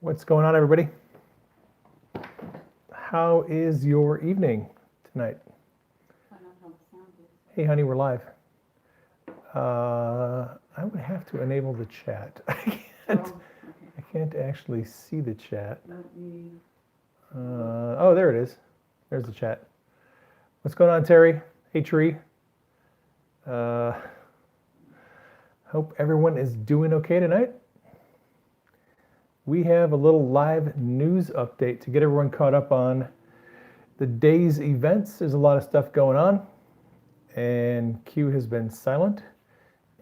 What's going on, everybody? How is your evening tonight? Hey, honey, we're live. I would have to enable the chat. I can't actually see the chat. Oh, there it is. There's the chat. What's going on, Terry? Hey, Tree. Hope everyone is doing okay tonight. We have a little live news update to get everyone caught up on the day's events. There's a lot of stuff going on, and Q has been silent.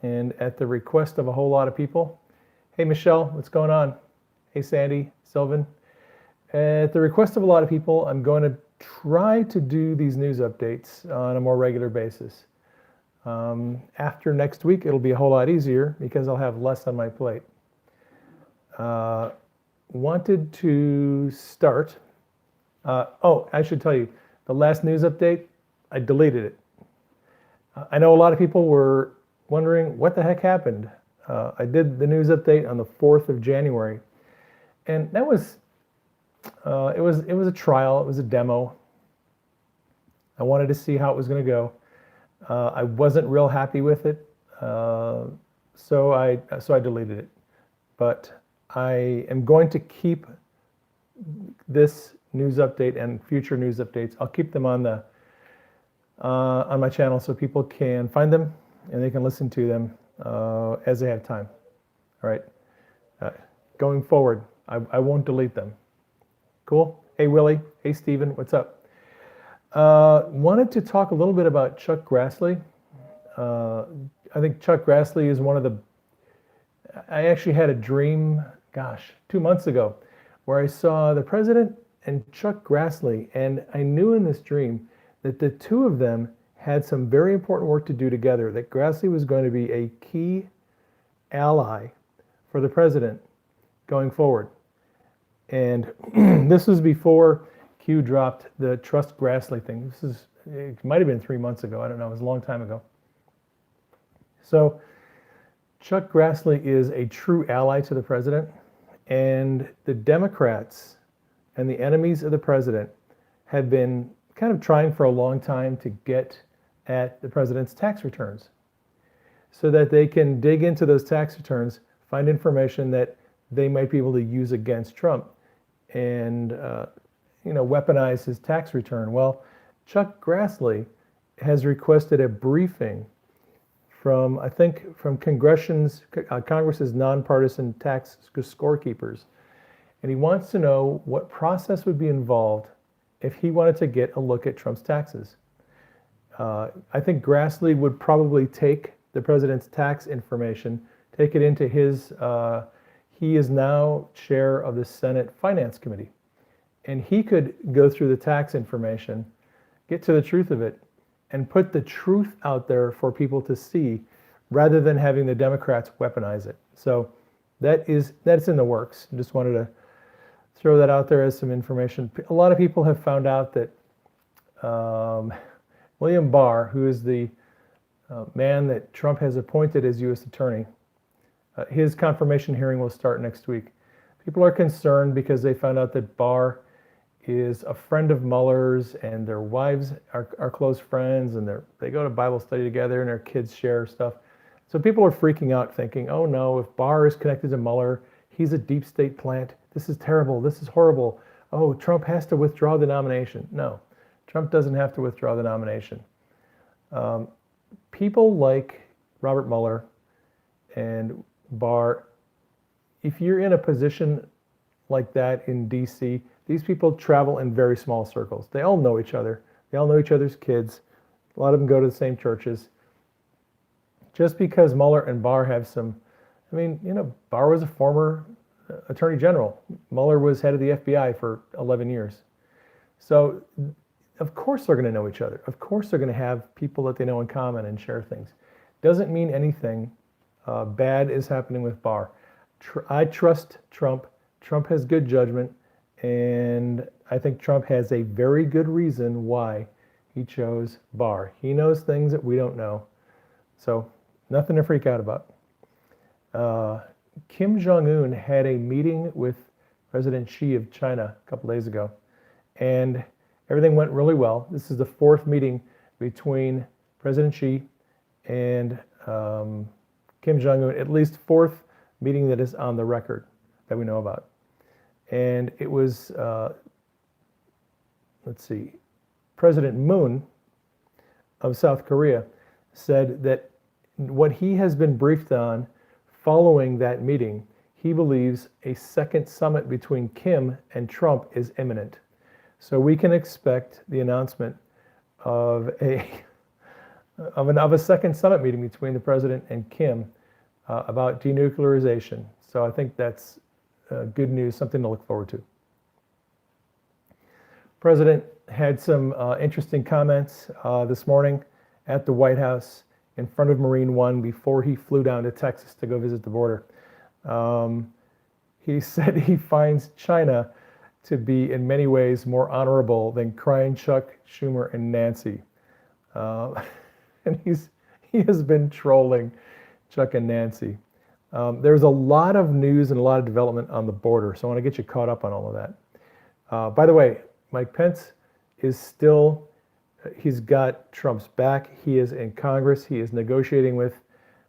And at the request of a whole lot of people, hey, Michelle, what's going on? Hey, Sandy, Sylvan. At the request of a lot of people, I'm going to try to do these news updates on a more regular basis. After next week, it'll be a whole lot easier because I'll have less on my plate. Wanted to start. Oh, I should tell you, the last news update, I deleted it. I know a lot of people were wondering what the heck happened. I did the news update on the 4th of January, and that was it was a trial. It was a demo. I wanted to see how it was going to go. I wasn't real happy with it, so I deleted it. But I am going to keep this news update and future news updates. I'll keep them on the on my channel so people can find them and they can listen to them as they have time. All right. Going forward, I won't delete them. Cool. Hey Willie. Hey Steven. What's up? Wanted to talk a little bit about Chuck Grassley. I think Chuck Grassley is one of the. I actually had a dream, 2 months ago, where I saw the president and Chuck Grassley, and I knew in this dream that the two of them had some very important work to do together, that Grassley was going to be a key ally for the president going forward. And this was before Q dropped the Trust Grassley thing. It might have been 3 months ago. I don't know. It was a long time ago. So Chuck Grassley is a true ally to the president, and the Democrats and the enemies of the president have been kind of trying for a long time to get at the president's tax returns so that they can dig into those tax returns, find information that they might be able to use against Trump and weaponize his tax return. Well, Chuck Grassley has requested a briefing from Congress's nonpartisan tax scorekeepers. And he wants to know what process would be involved if he wanted to get a look at Trump's taxes. I think Grassley would probably take the president's tax information, take it into his, he is now chair of the Senate Finance Committee. And he could go through the tax information, get to the truth of it, and put the truth out there for people to see rather than having the Democrats weaponize it. So that's in the works. Just wanted to throw that out there as some information. A lot of people have found out that William Barr, who is the man that Trump has appointed as U.S. attorney, his confirmation hearing will start next week. People are concerned because they found out that Barr is a friend of Mueller's, and their wives are close friends, and they go to Bible study together, and their kids share stuff. So people are freaking out, thinking, oh no, if Barr is connected to Mueller, he's a deep state plant. This is terrible. This is horrible. Oh, Trump has to withdraw the nomination. No, Trump doesn't have to withdraw the nomination. People like Robert Mueller and Barr, if you're in a position like that in DC, these people travel in very small circles. They all know each other. They all know each other's kids. A lot of them go to the same churches. Just because Mueller and Barr have some, Barr was a former attorney general. Mueller was head of the FBI for 11 years. So of course they're going to know each other. Of course they're going to have people that they know in common and share things. Doesn't mean anything bad is happening with Barr. I trust Trump. Trump has good judgment. And I think Trump has a very good reason why he chose Barr. He knows things that we don't know. So nothing to freak out about. Kim Jong-un had a meeting with President Xi of China, a couple days ago. And everything went really well. This is the fourth meeting between President Xi and Kim Jong-un, at least fourth meeting that is on the record that we know about. And it was, let's see, President Moon of South Korea said that what he has been briefed on following that meeting, he believes a second summit between Kim and Trump is imminent. So we can expect the announcement of a second summit meeting between the president and Kim about denuclearization. So I think that's good news, something to look forward to. President had some interesting comments this morning at the White House in front of Marine One before he flew down to Texas to go visit the border. He said he finds China to be in many ways more honorable than crying Chuck Schumer and Nancy. And he has been trolling Chuck and Nancy. There's a lot of news and a lot of development on the border, so I want to get you caught up on all of that. By the way, Mike Pence is still, he's got Trump's back. He is in Congress. He is negotiating with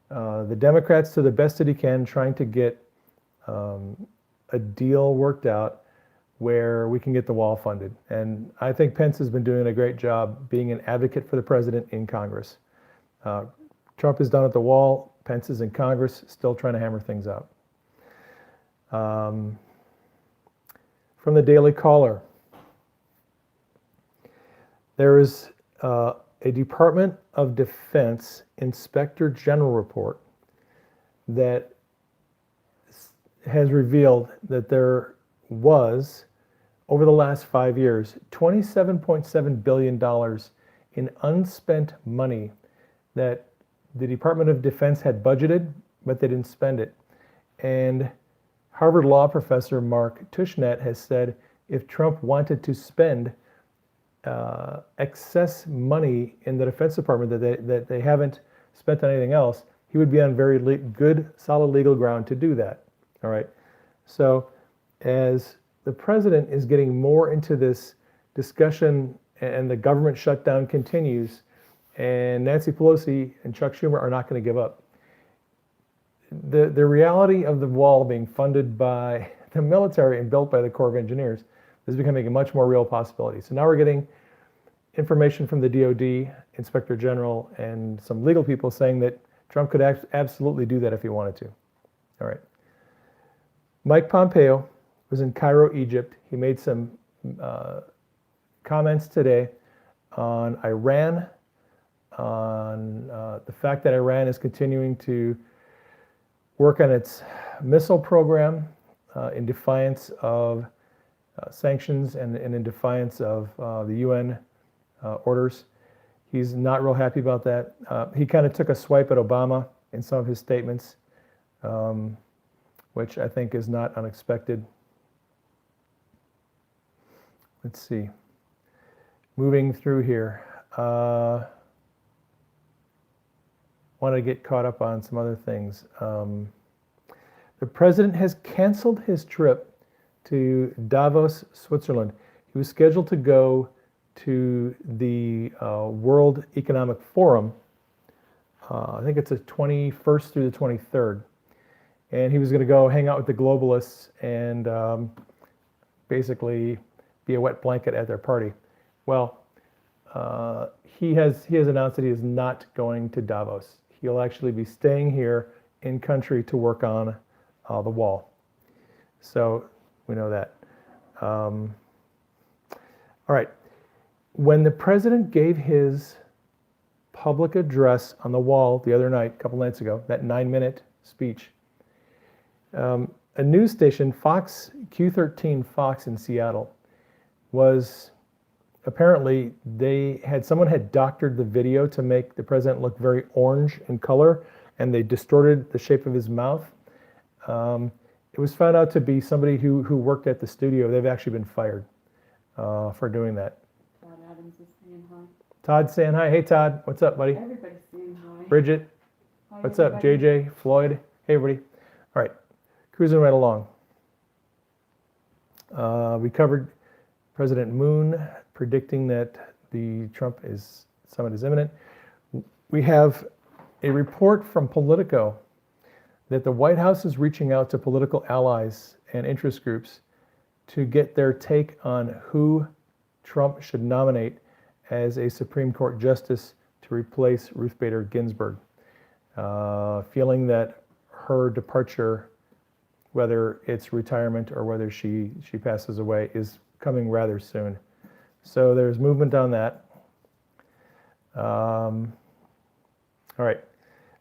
the Democrats to the best that he can, trying to get a deal worked out where we can get the wall funded. And I think Pence has been doing a great job being an advocate for the president in Congress. Trump is done at the wall. Pence is in Congress, still trying to hammer things out. From the Daily Caller, there is a Department of Defense Inspector General report that has revealed that there was, over the last 5 years, $27.7 billion in unspent money that the Department of Defense had budgeted, but they didn't spend it. And Harvard Law professor Mark Tushnet has said if Trump wanted to spend excess money in the Defense Department that they haven't spent on anything else, he would be on very good, solid legal ground to do that. All right. So as the president is getting more into this discussion and the government shutdown continues, and Nancy Pelosi and Chuck Schumer are not going to give up, the reality of the wall being funded by the military and built by the Corps of Engineers is becoming a much more real possibility. So now we're getting information from the DOD, Inspector General, and some legal people saying that Trump could absolutely do that if he wanted to. All right. Mike Pompeo was in Cairo, Egypt. He made some comments today on Iran, on the fact that Iran is continuing to work on its missile program in defiance of sanctions and in defiance of the UN orders. He's not real happy about that. He kind of took a swipe at Obama in some of his statements, which I think is not unexpected. Let's see. Moving through here. Want to get caught up on some other things. The president has canceled his trip to Davos, Switzerland. He was scheduled to go to the World Economic Forum. I think it's the 21st through the 23rd. And he was going to go hang out with the globalists and basically be a wet blanket at their party. Well, he has announced that he is not going to Davos. He'll actually be staying here in country to work on the wall. So we know that. All right. When the president gave his public address on the wall the other night, a couple nights ago, that 9-minute speech, a news station, Fox, Q13 Fox in Seattle, was apparently someone had doctored the video to make the president look very orange in color, and they distorted the shape of his mouth. It was found out to be somebody who worked at the studio. They've actually been fired for doing that. Todd Adams is saying hi. Todd's saying hi. Hey, Todd. What's up, buddy? Everybody's saying hi. Bridget. Hi, What's up? everybody. JJ, Floyd. Hey, everybody. All right. Cruising right along. We covered President Moon predicting that the Trump summit is imminent. We have a report from Politico that the White House is reaching out to political allies and interest groups to get their take on who Trump should nominate as a Supreme Court justice to replace Ruth Bader Ginsburg, feeling that her departure, whether it's retirement or whether she passes away, is coming rather soon. So there's movement on that. All right.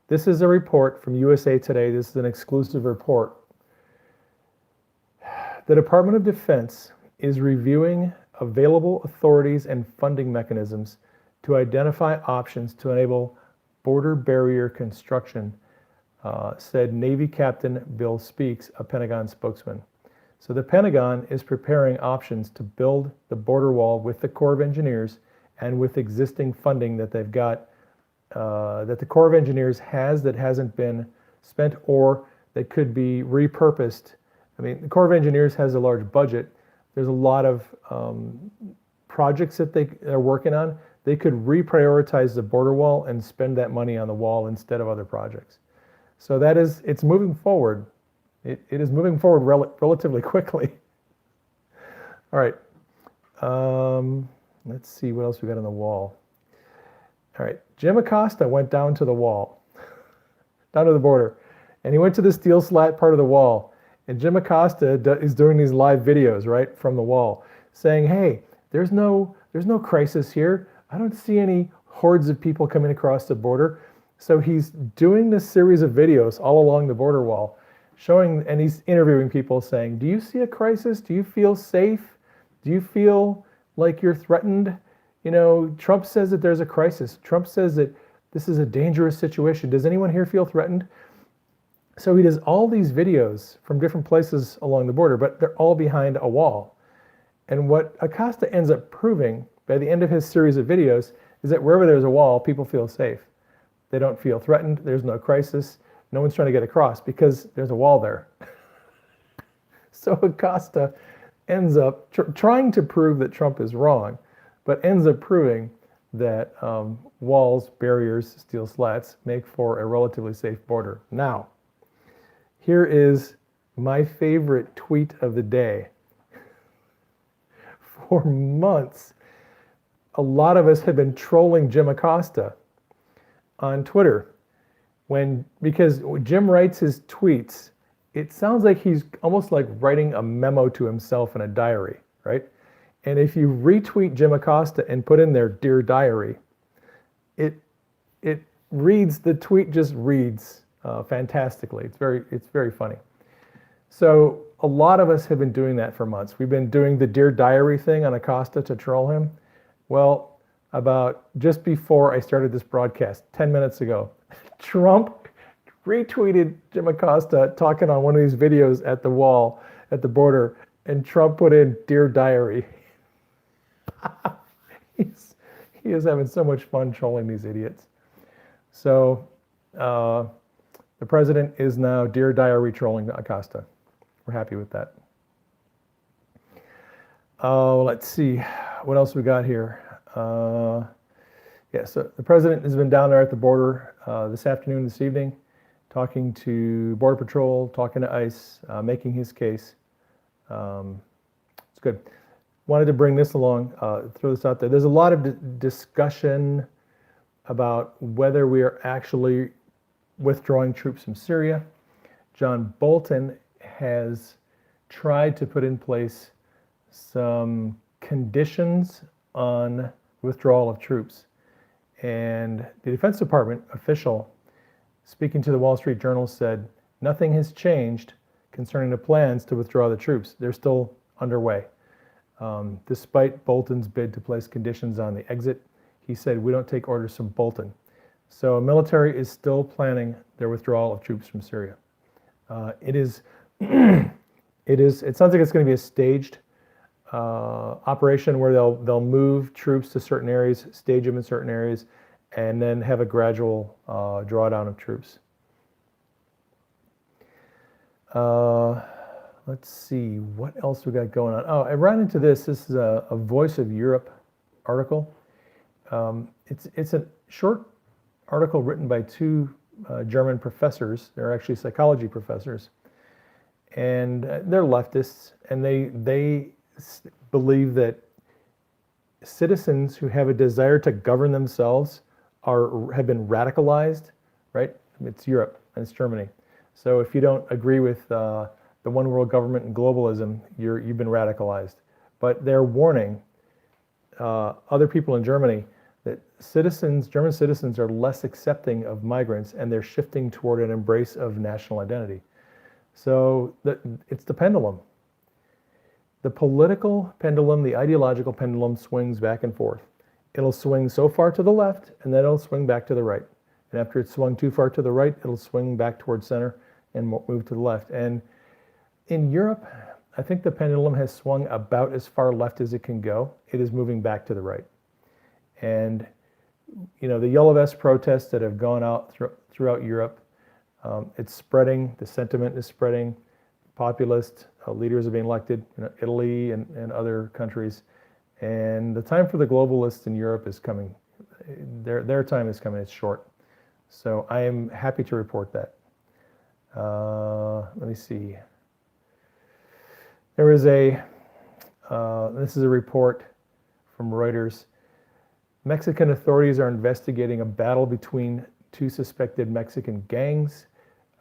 This is a report from USA Today. This is an exclusive report. The Department of Defense is reviewing available authorities and funding mechanisms to identify options to enable border barrier construction, said Navy Captain Bill Speaks, a Pentagon spokesman. So the Pentagon is preparing options to build the border wall with the Corps of Engineers and with existing funding that they've got, that the Corps of Engineers has that hasn't been spent or that could be repurposed. I mean, the Corps of Engineers has a large budget. There's a lot of projects that they're working on. They could reprioritize the border wall and spend that money on the wall instead of other projects. So it's moving forward. It is moving forward relatively quickly. All right. Let's see what else we got on the wall. All right. Jim Acosta went down to the wall, down to the border, and he went to the steel slat part of the wall. And Jim Acosta is doing these live videos, right, from the wall, saying, hey, there's no crisis here. I don't see any hordes of people coming across the border. So he's doing this series of videos all along the border wall, showing, and he's interviewing people saying, do you see a crisis? Do you feel safe? Do you feel like you're threatened? You know, Trump says that there's a crisis. Trump says that this is a dangerous situation. Does anyone here feel threatened? So he does all these videos from different places along the border, but they're all behind a wall. And what Acosta ends up proving by the end of his series of videos is that wherever there's a wall, people feel safe. They don't feel threatened. There's no crisis. No one's trying to get across because there's a wall there. So Acosta ends up trying to prove that Trump is wrong, but ends up proving that walls, barriers, steel slats make for a relatively safe border. Now, here is my favorite tweet of the day. For months, a lot of us have been trolling Jim Acosta on Twitter because Jim writes his tweets, it sounds like he's almost like writing a memo to himself in a diary, right? And if you retweet Jim Acosta and put in there, Dear Diary, it reads, the tweet just reads fantastically. It's very funny. So a lot of us have been doing that for months. We've been doing the Dear Diary thing on Acosta to troll him. Well, about just before I started this broadcast, 10 minutes ago, Trump retweeted Jim Acosta talking on one of these videos at the wall, at the border, and Trump put in Dear Diary. He is having so much fun trolling these idiots. So the president is now Dear Diary trolling Acosta. We're happy with that. Let's see, what else we got here? Yeah, so the president has been down there at the border this afternoon, this evening, talking to Border Patrol, talking to ICE, making his case. It's good. Wanted to bring this along, throw this out there. There's a lot of discussion about whether we are actually withdrawing troops from Syria. John Bolton has tried to put in place some conditions on withdrawal of troops. And the Defense Department official speaking to the Wall Street Journal said, nothing has changed concerning the plans to withdraw the troops. They're still underway. Despite Bolton's bid to place conditions on the exit, he said, we don't take orders from Bolton. So military is still planning their withdrawal of troops from Syria. It sounds like it's going to be a staged operation where they'll move troops to certain areas, stage them in certain areas, and then have a gradual drawdown of troops. let's see, what else we got going on? Oh, I ran into this. This is a Voice of Europe article. It's a short article written by two German professors. They're actually psychology professors, and they're leftists, and they believe that citizens who have a desire to govern themselves have been radicalized, right? It's Europe and it's Germany. So if you don't agree with the one world government and globalism, you've been radicalized. But they're warning other people in Germany that German citizens are less accepting of migrants, and they're shifting toward an embrace of national identity. So it's the pendulum. The political pendulum, the ideological pendulum swings back and forth. It'll swing so far to the left, and then it'll swing back to the right. And after it's swung too far to the right, it'll swing back towards center and move to the left. And in Europe, I think the pendulum has swung about as far left as it can go. It is moving back to the right. And the Yellow Vest protests that have gone out throughout Europe, it's spreading. The sentiment is spreading. Populist leaders are being elected, Italy and other countries. And the time for the globalists in Europe is coming. Their time is coming. It's short. So I am happy to report that. Let me see. There is this is a report from Reuters. Mexican authorities are investigating a battle between two suspected Mexican gangs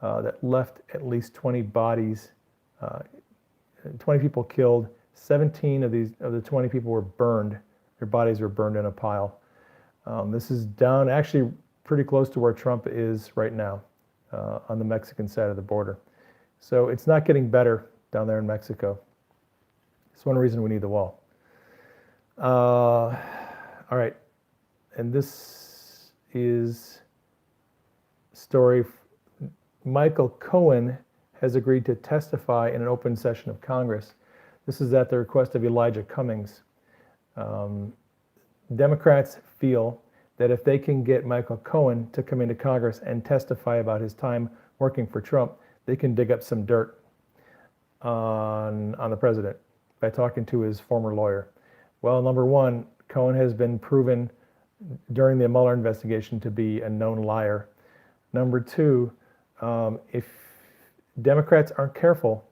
that left at least 20 bodies, 20 people killed. 17 of the 20 people were burned. Their bodies were burned in a pile. This is down actually pretty close to where Trump is right now, on the Mexican side of the border. So it's not getting better down there in Mexico. It's one reason we need the wall. All right. And this is a story. Michael Cohen has agreed to testify in an open session of Congress. This is at the request of Elijah Cummings. Democrats feel that if they can get Michael Cohen to come into Congress and testify about his time working for Trump, they can dig up some dirt on the president by talking to his former lawyer. Well, number one, Cohen has been proven during the Mueller investigation to be a known liar. Number two, if Democrats aren't careful,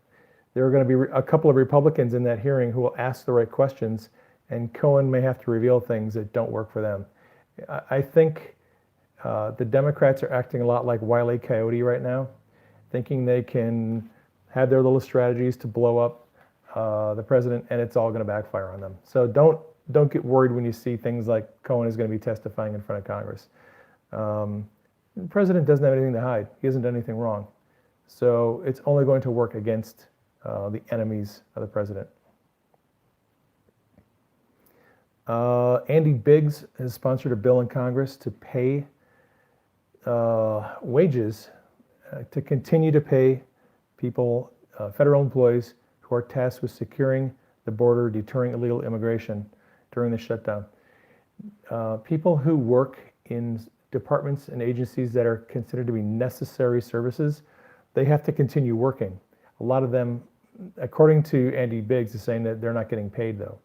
there are going to be a couple of Republicans in that hearing who will ask the right questions, and Cohen may have to reveal things that don't work for them. I think the Democrats are acting a lot like Wile E. Coyote right now, thinking they can have their little strategies to blow up the president, and it's all going to backfire on them. So don't get worried when you see things like Cohen is going to be testifying in front of Congress. The president doesn't have anything to hide. He hasn't done anything wrong. So it's only going to work against the enemies of the president. Andy Biggs has sponsored a bill in Congress to pay wages, to continue to pay people, federal employees who are tasked with securing the border, deterring illegal immigration during the shutdown. People who work in departments and agencies that are considered to be necessary services, they have to continue working. A lot of them, according to Andy Biggs, is saying that they're not getting paid though.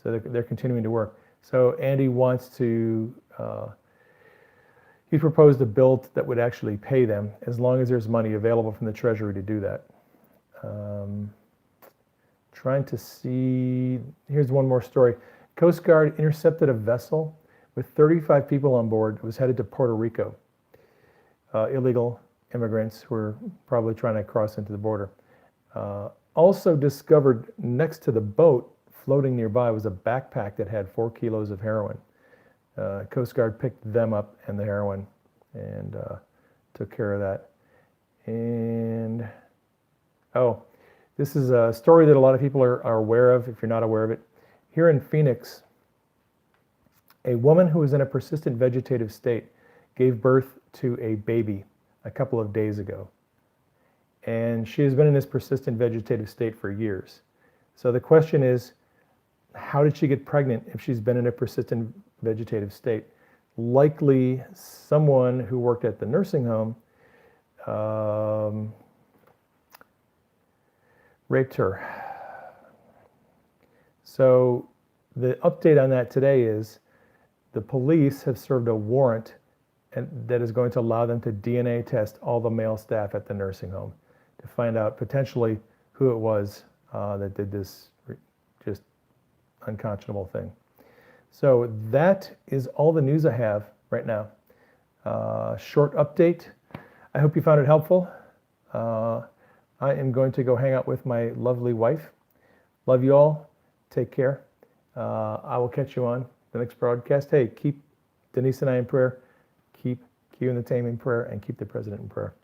So they're continuing to work. So Andy wants to, he proposed a bill that would actually pay them as long as there's money available from the Treasury to do that. Trying to see, here's one more story. Coast Guard intercepted a vessel with 35 people on board. It was headed to Puerto Rico. Illegal immigrants who were probably trying to cross into the border. Also discovered next to the boat, floating nearby, was a backpack that had 4 kilos of heroin. Coast Guard picked them up and the heroin and took care of that. And, oh, this is a story that a lot of people are aware of, if you're not aware of it. Here in Phoenix, a woman who was in a persistent vegetative state gave birth to a baby a couple of days ago. And she has been in this persistent vegetative state for years. So the question is, how did she get pregnant if she's been in a persistent vegetative state? Likely someone who worked at the nursing home Rater. So the update on that today is the police have served a warrant and that is going to allow them to DNA test all the male staff at the nursing home to find out potentially who it was that did this just unconscionable thing. So that is all the news I have right now. Short update. I hope you found it helpful. I am going to go hang out with my lovely wife. Love you all. Take care. I will catch you on the next broadcast. Hey, keep Denise and I in prayer. Keep Q and the team in prayer, and keep the president in prayer.